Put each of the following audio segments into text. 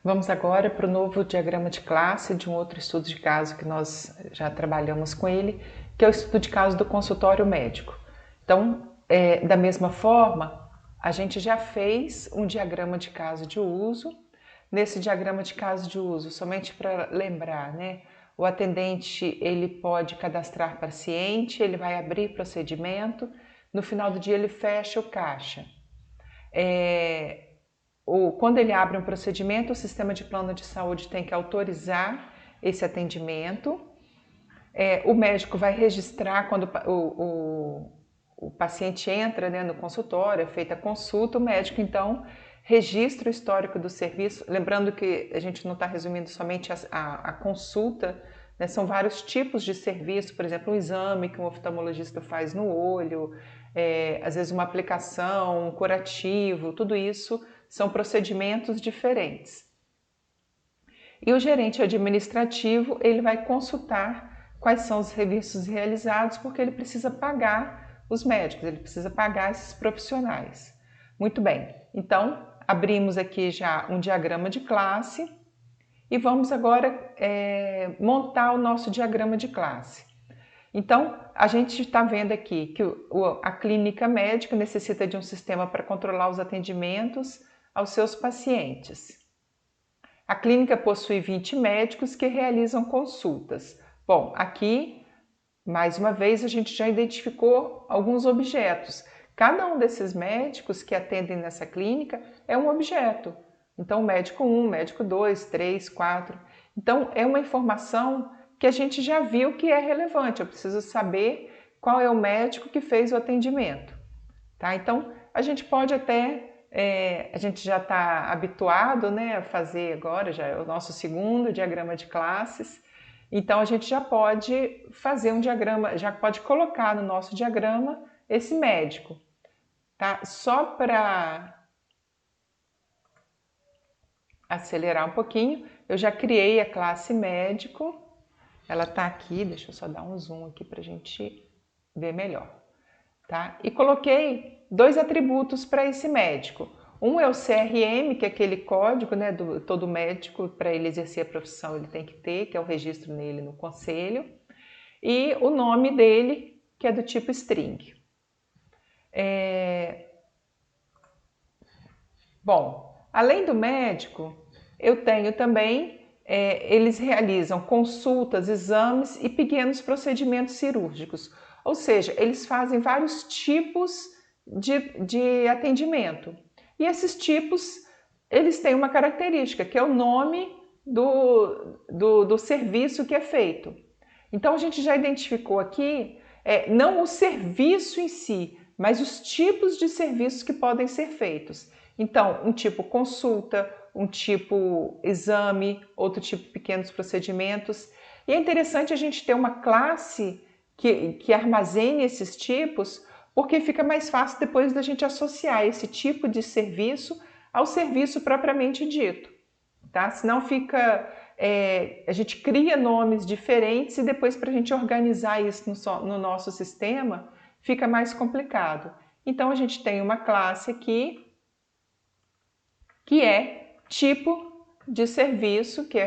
Vamos agora para o novo diagrama de classe de um outro estudo de caso que nós já trabalhamos com ele, que é o estudo de caso do consultório médico. Então, da mesma forma, a gente já fez um diagrama de caso de uso. Nesse diagrama de caso de uso, somente para lembrar, né? O atendente ele pode cadastrar paciente, ele vai abrir procedimento, no final do dia ele fecha o caixa. Quando ele abre um procedimento, o sistema de plano de saúde tem que autorizar esse atendimento. O médico vai registrar quando o paciente entra, né, no consultório, é feita a consulta, o médico então registra o histórico do serviço. Lembrando que a gente não está resumindo somente a consulta, né, são vários tipos de serviço, por exemplo, um exame que um oftalmologista faz no olho, às vezes uma aplicação, um curativo, tudo isso são procedimentos diferentes. E o gerente administrativo, ele vai consultar quais são os serviços realizados, porque ele precisa pagar os médicos, ele precisa pagar esses profissionais. Muito bem, então abrimos aqui já um diagrama de classe e vamos agora montar o nosso diagrama de classe. Então, a gente está vendo aqui que a clínica médica necessita de um sistema para controlar os atendimentos aos seus pacientes. A clínica possui 20 médicos que realizam consultas. Bom, aqui, mais uma vez, a gente já identificou alguns objetos. Cada um desses médicos que atendem nessa clínica é um objeto. Então, médico 1, médico 2, 3, 4. Então, é uma informação que a gente já viu que é relevante. Eu preciso saber qual é o médico que fez o atendimento. Tá? Então, a gente pode até... a gente já está habituado, né, a fazer agora, já é o nosso segundo diagrama de classes. Então, a gente já pode fazer um diagrama, já pode colocar no nosso diagrama esse médico. Tá? Só para acelerar um pouquinho, eu já criei a classe médico. Ela está aqui, deixa eu só dar um zoom aqui para a gente ver melhor. Tá? E coloquei dois atributos para esse médico. Um é o CRM, que é aquele código, né, todo médico, para ele exercer a profissão, ele tem que ter, que é o registro nele no conselho. E o nome dele, que é do tipo string. Bom, além do médico, eu tenho também, eles realizam consultas, exames e pequenos procedimentos cirúrgicos. Ou seja, eles fazem vários tipos de atendimento. E esses tipos, eles têm uma característica, que é o nome do serviço que é feito. Então, a gente já identificou aqui, não o serviço em si, mas os tipos de serviços que podem ser feitos. Então, um tipo consulta, um tipo exame, outro tipo pequenos procedimentos. E é interessante a gente ter uma classe que armazene esses tipos, porque fica mais fácil depois da gente associar esse tipo de serviço ao serviço propriamente dito. Tá? Senão fica... a gente cria nomes diferentes e depois para a gente organizar isso no nosso sistema fica mais complicado. Então a gente tem uma classe aqui que é tipo de serviço que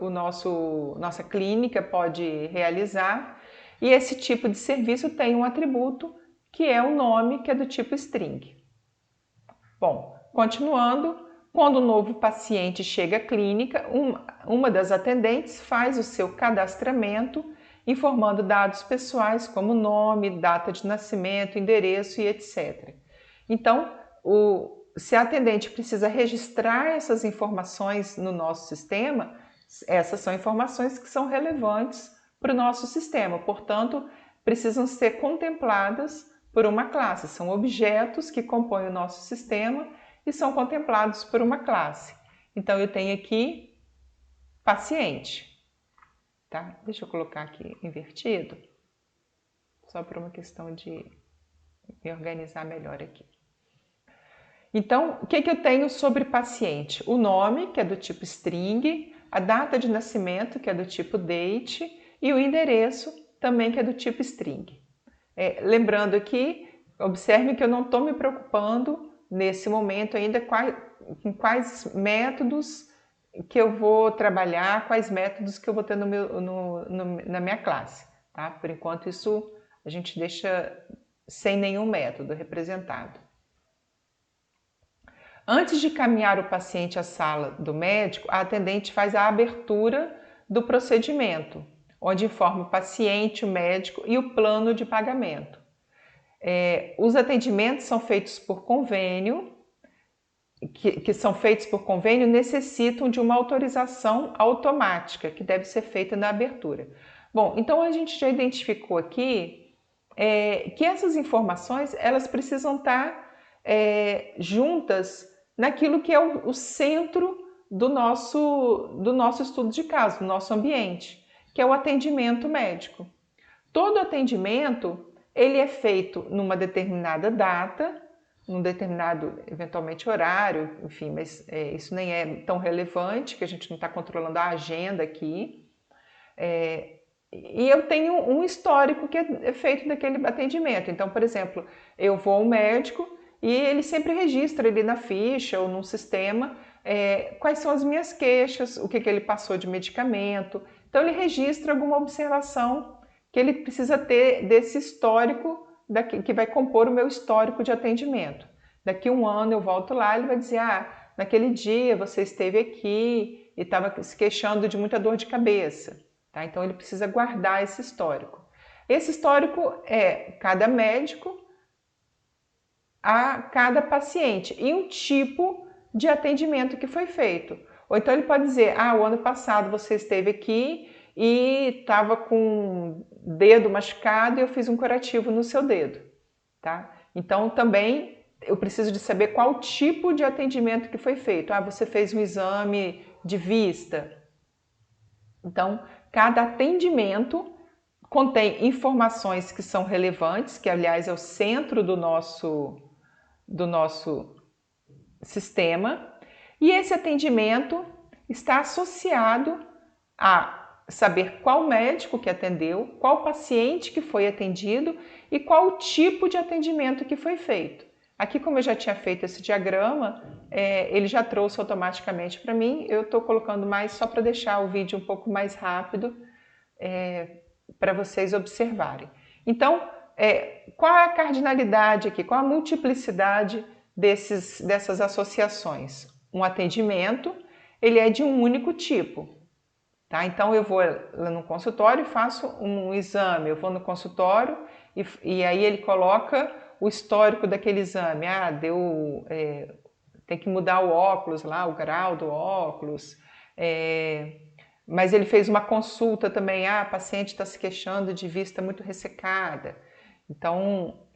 nossa clínica pode realizar, e esse tipo de serviço tem um atributo que é o nome, que é do tipo string. Bom, continuando, quando o novo paciente chega à clínica, uma das atendentes faz o seu cadastramento, informando dados pessoais como nome, data de nascimento, endereço e etc. Então, se a atendente precisa registrar essas informações no nosso sistema, essas são informações que são relevantes para o nosso sistema, portanto, precisam ser contempladas por uma classe. São objetos que compõem o nosso sistema e são contemplados por uma classe. Então, eu tenho aqui paciente. Tá? Deixa eu colocar aqui invertido, só por uma questão de me organizar melhor aqui. Então, o que eu tenho sobre paciente? O nome, que é do tipo string, a data de nascimento, que é do tipo date, e o endereço, também que é do tipo string. Lembrando aqui, observe que eu não estou me preocupando nesse momento ainda com quais métodos que eu vou trabalhar, quais métodos que eu vou ter na minha classe, tá? Por enquanto, isso a gente deixa sem nenhum método representado. Antes de caminhar o paciente à sala do médico, a atendente faz a abertura do procedimento, onde informa o paciente, o médico e o plano de pagamento. Os atendimentos são feitos por convênio, que são feitos por convênio, necessitam de uma autorização automática, que deve ser feita na abertura. Bom, então a gente já identificou aqui que essas informações elas precisam estar juntas naquilo que é o centro do nosso estudo de caso, do nosso ambiente, que é o atendimento médico. Todo atendimento ele é feito numa determinada data, num determinado, eventualmente, horário, enfim, mas isso nem é tão relevante, que a gente não está controlando a agenda aqui. E eu tenho um histórico que é feito daquele atendimento. Então, por exemplo, eu vou ao médico e ele sempre registra ali na ficha ou num sistema quais são as minhas queixas, o que ele passou de medicamento. Então, ele registra alguma observação que ele precisa ter desse histórico que vai compor o meu histórico de atendimento. Daqui a um ano eu volto lá, ele vai dizer, naquele dia você esteve aqui e estava se queixando de muita dor de cabeça. Tá? Então ele precisa guardar esse histórico. Esse histórico é cada médico a cada paciente e um tipo de atendimento que foi feito. Ou então ele pode dizer, o ano passado você esteve aqui e estava com o dedo machucado e eu fiz um curativo no seu dedo, tá? Então também eu preciso de saber qual tipo de atendimento que foi feito. Você fez um exame de vista. Então, cada atendimento contém informações que são relevantes, que aliás é o centro do nosso sistema, e esse atendimento está associado a saber qual médico que atendeu, qual paciente que foi atendido e qual o tipo de atendimento que foi feito. Aqui, como eu já tinha feito esse diagrama, ele já trouxe automaticamente para mim. Eu estou colocando mais só para deixar o vídeo um pouco mais rápido para vocês observarem. Então, qual é a cardinalidade aqui? Qual a multiplicidade dessas associações? Um atendimento, ele é de um único tipo. Tá? Então, eu vou lá no consultório e faço um exame. Eu vou no consultório e aí ele coloca o histórico daquele exame. Tem que mudar o óculos lá, o grau do óculos. Mas ele fez uma consulta também. A paciente está se queixando de vista muito ressecada. Então,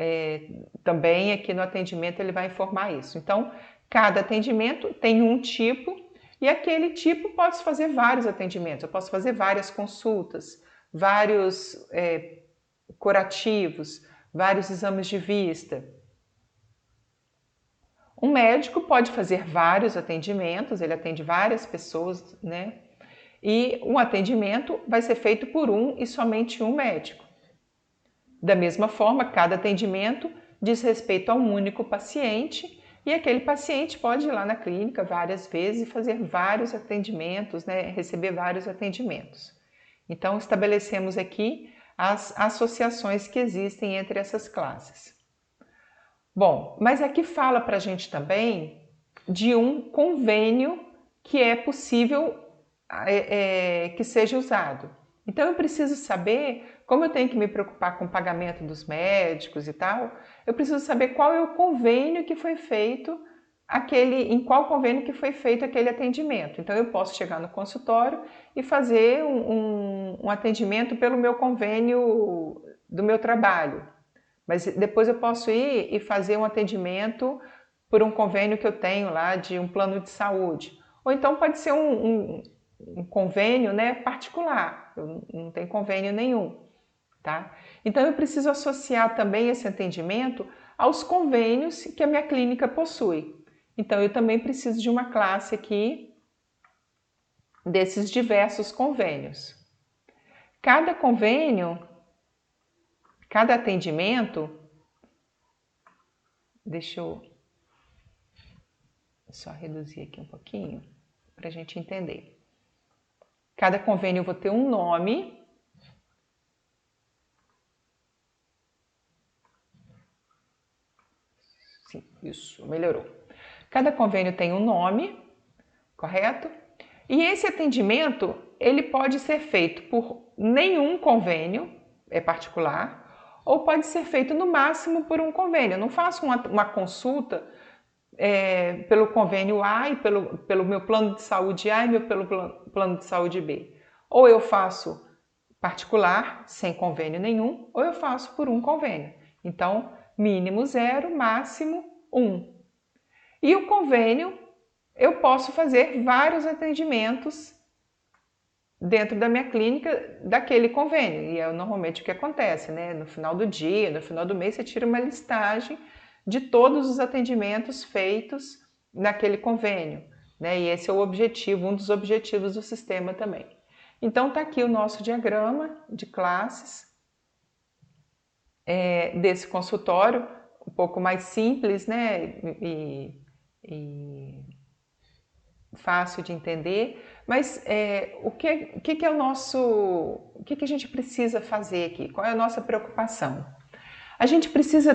também aqui no atendimento ele vai informar isso. Então, cada atendimento tem um tipo. E aquele tipo pode fazer vários atendimentos, eu posso fazer várias consultas, vários curativos, vários exames de vista. Um médico pode fazer vários atendimentos, ele atende várias pessoas, né? E um atendimento vai ser feito por um e somente um médico. Da mesma forma, cada atendimento diz respeito a um único paciente. E aquele paciente pode ir lá na clínica várias vezes e fazer vários atendimentos, né? Receber vários atendimentos. Então, estabelecemos aqui as associações que existem entre essas classes. Bom, mas aqui fala para a gente também de um convênio que é possível que seja usado. Então, eu preciso saber, como eu tenho que me preocupar com o pagamento dos médicos e tal, eu preciso saber qual é o convênio que foi feito, em qual convênio que foi feito aquele atendimento. Então, eu posso chegar no consultório e fazer um atendimento pelo meu convênio do meu trabalho. Mas depois eu posso ir e fazer um atendimento por um convênio que eu tenho lá de um plano de saúde. Ou então pode ser um convênio, né, particular, eu não tenho convênio nenhum. Tá? Então eu preciso associar também esse atendimento aos convênios que a minha clínica possui. Então eu também preciso de uma classe aqui desses diversos convênios. Cada convênio, cada atendimento, deixa eu só reduzir aqui um pouquinho. para a gente entender. Cada convênio eu vou ter um nome. Sim, isso, melhorou. Cada convênio tem um nome, correto? E esse atendimento, ele pode ser feito por nenhum convênio, é particular, ou pode ser feito no máximo por um convênio. Eu não faço uma consulta pelo convênio A e pelo meu plano de saúde A e pelo plano de saúde B. Ou eu faço particular, sem convênio nenhum, ou eu faço por um convênio. Então, mínimo 0, máximo 1. E o convênio, eu posso fazer vários atendimentos dentro da minha clínica daquele convênio. E é normalmente o que acontece, né? No final do dia, no final do mês, você tira uma listagem de todos os atendimentos feitos naquele convênio, né? E esse é o objetivo, um dos objetivos do sistema também. Então, tá aqui o nosso diagrama de classes desse consultório, um pouco mais simples, né? E fácil de entender, mas o que é o nosso, o que a gente precisa fazer aqui? Qual é a nossa preocupação? A gente precisa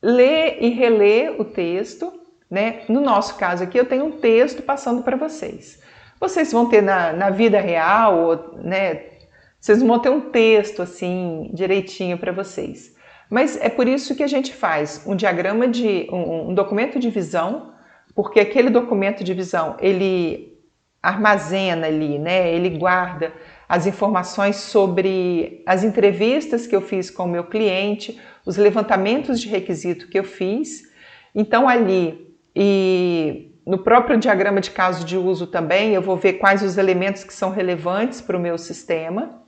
ler e reler o texto, né? No nosso caso aqui, eu tenho um texto passando para vocês. Vocês vão ter na vida real, né? Vocês vão ter um texto assim direitinho para vocês. Mas é por isso que a gente faz um diagrama um documento de visão, porque aquele documento de visão ele armazena ali, né? Ele guarda as informações sobre as entrevistas que eu fiz com o meu cliente, os levantamentos de requisito que eu fiz. Então ali e no próprio diagrama de caso de uso também eu vou ver quais os elementos que são relevantes para o meu sistema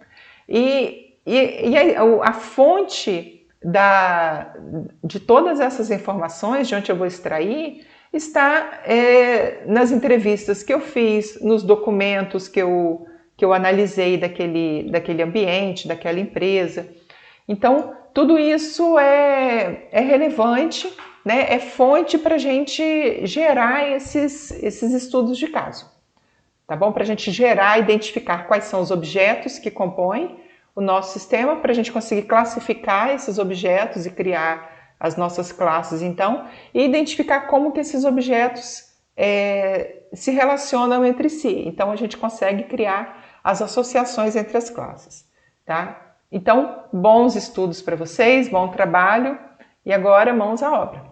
e a fonte de todas essas informações, de onde eu vou extrair, está nas entrevistas que eu fiz, nos documentos que eu analisei daquele ambiente, daquela empresa. Então, tudo isso é relevante, né? É fonte para a gente gerar esses estudos de caso, tá bom? Para a gente gerar, identificar quais são os objetos que compõem o nosso sistema, para a gente conseguir classificar esses objetos e criar as nossas classes, então, e identificar como que esses objetos se relacionam entre si. Então, a gente consegue criar as associações entre as classes, tá? Então, bons estudos para vocês, bom trabalho, e agora mãos à obra.